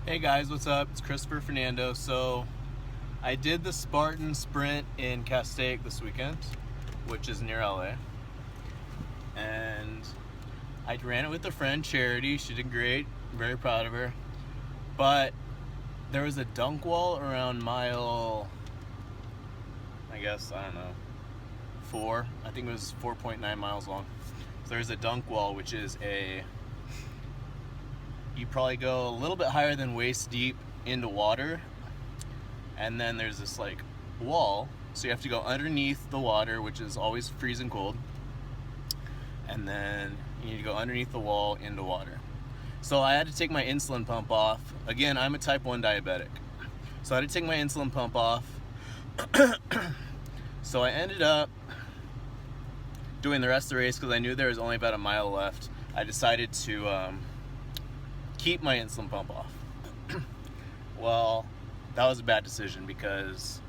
Hey guys, what's up? It's Christopher Fernando. So I did the Spartan Sprint in Castaic this weekend, which is near LA. And I ran it with a friend, Charity. She did great. Very proud of her. But there was a dunk wall around mile, I don't know, 4. I think it was 4.9 miles long. So there's a dunk wall, which is you probably go a little bit higher than waist deep into water, and then there's this like wall, so you have to go underneath the water, which is always freezing cold, and then you need to go underneath the wall into water. So I had to take my insulin pump off. Again, I'm a type 1 diabetic, so I had to take my insulin pump off. So I ended up doing the rest of the race because I knew there was only about a mile left. I decided to keep my insulin pump off. Well, that was a bad decision because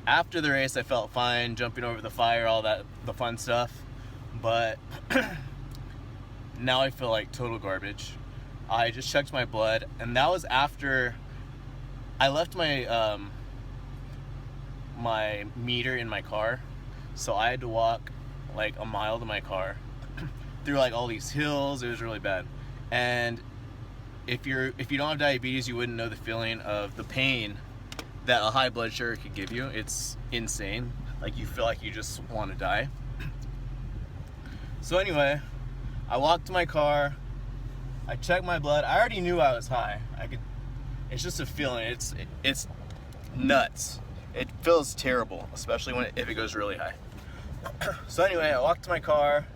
after the race I felt fine, jumping over the fire, all that, the fun stuff, but now I feel like total garbage. I just checked my blood, and that was after I left my my meter in my car, so I had to walk like a mile to my car through like all these hills. It was really bad. And if you don't have diabetes, you wouldn't know the feeling of the pain that a high blood sugar could give you. It's insane. Like, you feel like you just want to die. So anyway, I walked to my car, I checked my blood. I already knew I was high. It's just a feeling. It's nuts. It feels terrible, especially if it goes really high. So anyway, I walked to my car,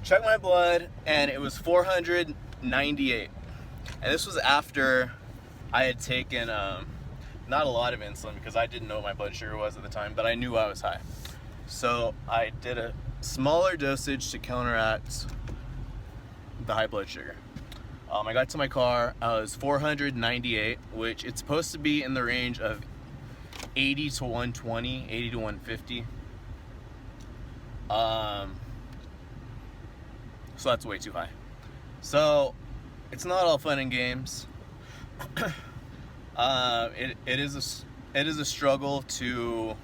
checked my blood, and it was 498. And this was after I had taken not a lot of insulin, because I didn't know what my blood sugar was at the time, but I knew I was high. So I did a smaller dosage to counteract the high blood sugar. I got to my car, I was 498, which it's supposed to be in the range of 80 to 120, 80 to 150. So that's way too high. So it's not all fun and games. It is a struggle to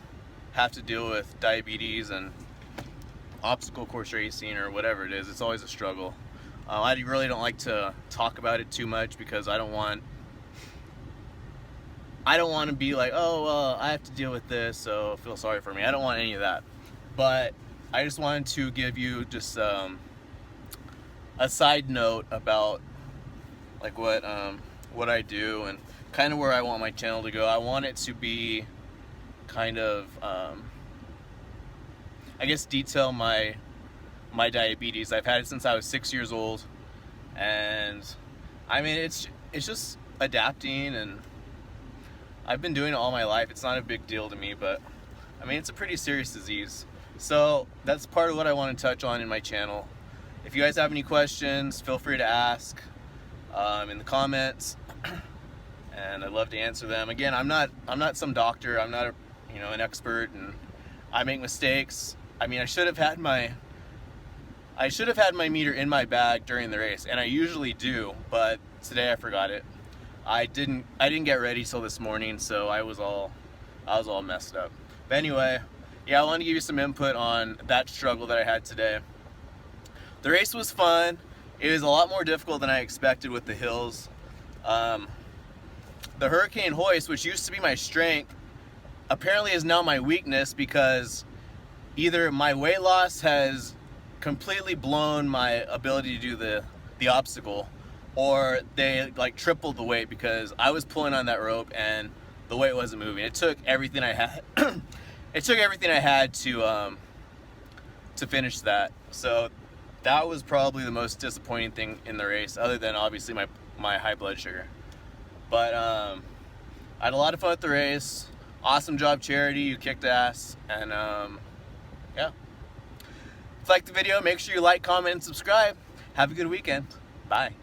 have to deal with diabetes and obstacle course racing or whatever it is. It's always a struggle. I really don't like to talk about it too much because I don't want to be like, oh, well, I have to deal with this, so feel sorry for me. I don't want any of that. But I just wanted to give you just a side note about like what I do and kind of where I want my channel to go. I want it to be kind of I guess detail my diabetes. I've had it since I was 6 years old, and I mean it's just adapting, and I've been doing it all my life. It's not a big deal to me, but I mean it's a pretty serious disease. So that's part of what I want to touch on in my channel. If you guys have any questions, feel free to ask in the comments, and I'd love to answer them. Again, I'm not some doctor. I'm not an expert, and I make mistakes. I mean, I should have had my meter in my bag during the race, and I usually do, but today I forgot it. I didn't get ready till this morning, so I was all messed up. But anyway, yeah, I wanted to give you some input on that struggle that I had today. The race was fun. It was a lot more difficult than I expected with the hills. The hurricane hoist, which used to be my strength, apparently is now my weakness, because either my weight loss has completely blown my ability to do the obstacle, or they like tripled the weight, because I was pulling on that rope and the weight wasn't moving. It took everything I had. It took everything I had to finish that. So that was probably the most disappointing thing in the race, other than obviously my high blood sugar. But I had a lot of fun with the race. Awesome job, Charity. You kicked ass. And yeah. If you liked the video, make sure you like, comment, and subscribe. Have a good weekend. Bye.